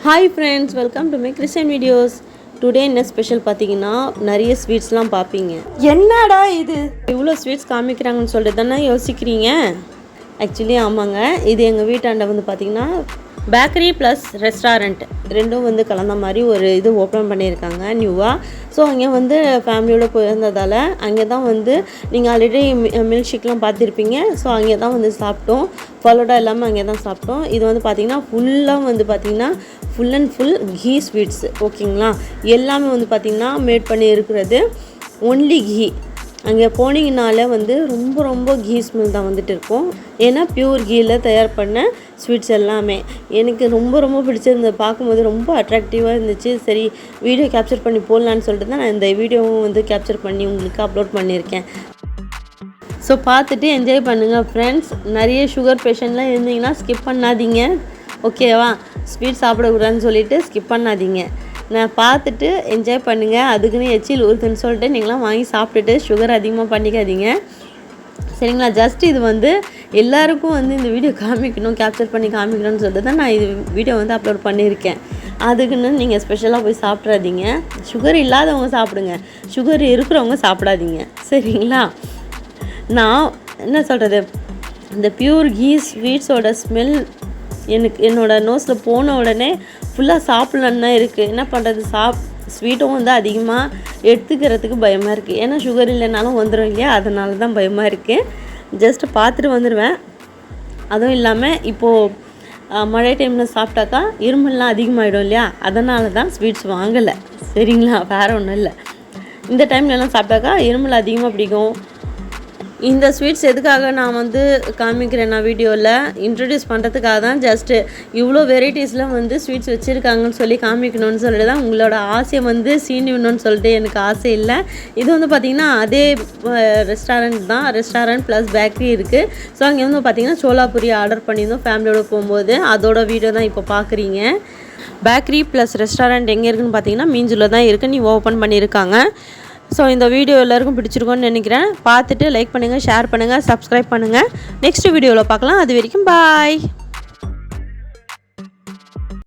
Hi friends, welcome to my Crescent videos. Today என்ன special பார்த்தீங்கன்னா நிறைய ஸ்வீட்ஸ்லாம் பார்ப்பீங்க. என்னடா இது இவ்வளோ ஸ்வீட்ஸ் காமிக்கிறாங்கன்னு சொல்லிட்டு தானே யோசிக்கிறீங்க. ஆக்சுவலி ஆமாங்க, இது எங்கள் வீட்டாண்ட வந்து பார்த்திங்கன்னா பேக்கரி ப்ளஸ் ரெஸ்டாரண்ட் ரெண்டும் வந்து கலந்த மாதிரி ஒரு இது ஓப்பன் பண்ணியிருக்காங்க நியூவாக. ஸோ அங்கே வந்து ஃபேமிலியோடு போயிருந்ததால் அங்கே தான் வந்து நீங்கள் ஆல்ரெடி மில்க் ஷேக்லாம் பார்த்துருப்பீங்க. ஸோ அங்கே தான் வந்து சாப்பிட்டோம், ஃபலோடா எல்லாமே அங்கே தான் சாப்பிட்டோம். இது வந்து பார்த்திங்கன்னா ஃபுல்லாக வந்து பார்த்திங்கன்னா full and full ghee sweets, ஓகேங்களா. எல்லாமே வந்து பார்த்திங்கன்னா மேட் பண்ணி இருக்கிறது ஒன்லி கீ. அங்கே போனீங்கனாலே வந்து ரொம்ப கீ ஸ்மெல் தான் வந்துட்டு இருக்கும். ஏன்னா பியூர் கீயில் தயார் பண்ண ஸ்வீட்ஸ் எல்லாமே எனக்கு ரொம்ப பிடிச்சிருந்தது. பார்க்கும்போது ரொம்ப அட்ராக்டிவாக இருந்துச்சு. சரி வீடியோ கேப்சர் பண்ணி போடலான்னு சொல்லிட்டு தான் நான் இந்த வீடியோவும் வந்து கேப்சர் பண்ணி உங்களுக்கு அப்லோட் பண்ணியிருக்கேன். ஸோ பார்த்துட்டு என்ஜாய் பண்ணுங்கள் ஃப்ரெண்ட்ஸ். நிறைய சுகர் பேஷண்ட்லாம் இருந்தீங்கன்னா ஸ்கிப் பண்ணாதீங்க, ஓகேவா. ஸ்வீட் சாப்பிடக்கூடாதுன்னு சொல்லிவிட்டு ஸ்கிப் பண்ணாதீங்க. நான் பார்த்துட்டு என்ஜாய் பண்ணுங்கள். அதுக்குன்னு எச்சில் ஊறுதுன்னு சொல்லிட்டு நீங்களாம் வாங்கி சாப்பிட்டுட்டு சுகர் அதிகமாக பண்ணிக்காதீங்க, சரிங்களா. ஜஸ்ட் இது வந்து எல்லாருக்கும் வந்து இந்த வீடியோ கேப்சர் பண்ணி காமிக்கணும்னு சொல்லிட்டு தான் நான் இது வீடியோ வந்து அப்லோட் பண்ணியிருக்கேன். அதுக்குன்னு நீங்கள் ஸ்பெஷலாக போய் சாப்பிட்றாதீங்க. சுகர் இல்லாதவங்க சாப்பிடுங்க, சுகர் இருக்கிறவங்க சாப்பிடாதீங்க, சரிங்களா. நான் என்ன சொல்கிறது, இந்த பியூர் கீ ஸ்வீட்ஸோட ஸ்மெல் என்னோடய நோஸில் போன உடனே ஃபுல்லாக சாப்பிட்லன்னு தான் இருக்குது. என்ன பண்ணுறது, ஸ்வீட்டும் வந்து அதிகமாக எடுத்துக்கிறதுக்கு பயமாக இருக்குது. ஏன்னா சுகர் இல்லைனாலும் வந்துடும் இல்லையா, அதனால தான் பயமாக இருக்குது. ஜஸ்ட்டு பார்த்துட்டு வந்துடுவேன். அதுவும் இல்லாமல் இப்போது மழை டைமில் சாப்பிட்டாக்கா இருமல்லாம் அதிகமாகிடும் இல்லையா, அதனால தான் ஸ்வீட்ஸ் வாங்கலை, சரிங்களா. வேறு ஒன்றும் இல்லை. இந்த டைம்லலாம் சாப்பிட்டாக்கா இருமல் அதிகமாக பிடிக்கும். இந்த ஸ்வீட்ஸ் எதுக்காக நான் வந்து காமிக்கிறேன், நான் வீடியோவில் இன்ட்ரடியூஸ் பண்ணுறதுக்காக தான். ஜஸ்ட்டு இவ்வளோ வெரைட்டிஸில் வந்து ஸ்வீட்ஸ் வச்சுருக்காங்கன்னு சொல்லி காமிக்கணும்னு சொல்லிட்டு தான். உங்களோட ஆசையை வந்து சீண்டிவிடணும்னு சொல்லிட்டு எனக்கு ஆசை இல்லை. இது வந்து பார்த்திங்கன்னா அதே ரெஸ்டாரண்ட் ப்ளஸ் பேக்கரி இருக்குது. ஸோ அங்கே வந்து பார்த்திங்கன்னா சோலாபூரி ஆர்டர் பண்ணியிருந்தோம் ஃபேமிலியோடு போகும்போது. அதோட வீடியோ தான் இப்போ பார்க்குறீங்க. பேக்கரி ப்ளஸ் ரெஸ்டாரண்ட் எங்கே இருக்குதுன்னு பார்த்தீங்கன்னா மீஞ்சூரில் தான் இருக்குது, நீ ஓப்பன் பண்ணியிருக்காங்க. ஸோ இந்த வீடியோ எல்லாருக்கும் பிடிச்சிருக்கோன்னு நினைக்கிறேன். பார்த்துட்டு லைக் பண்ணுங்கள், ஷேர் பண்ணுங்கள், சப்ஸ்கிரைப் பண்ணுங்கள். நெக்ஸ்ட் வீடியோவில் பார்க்கலாம். அது வரைக்கும் பாய்.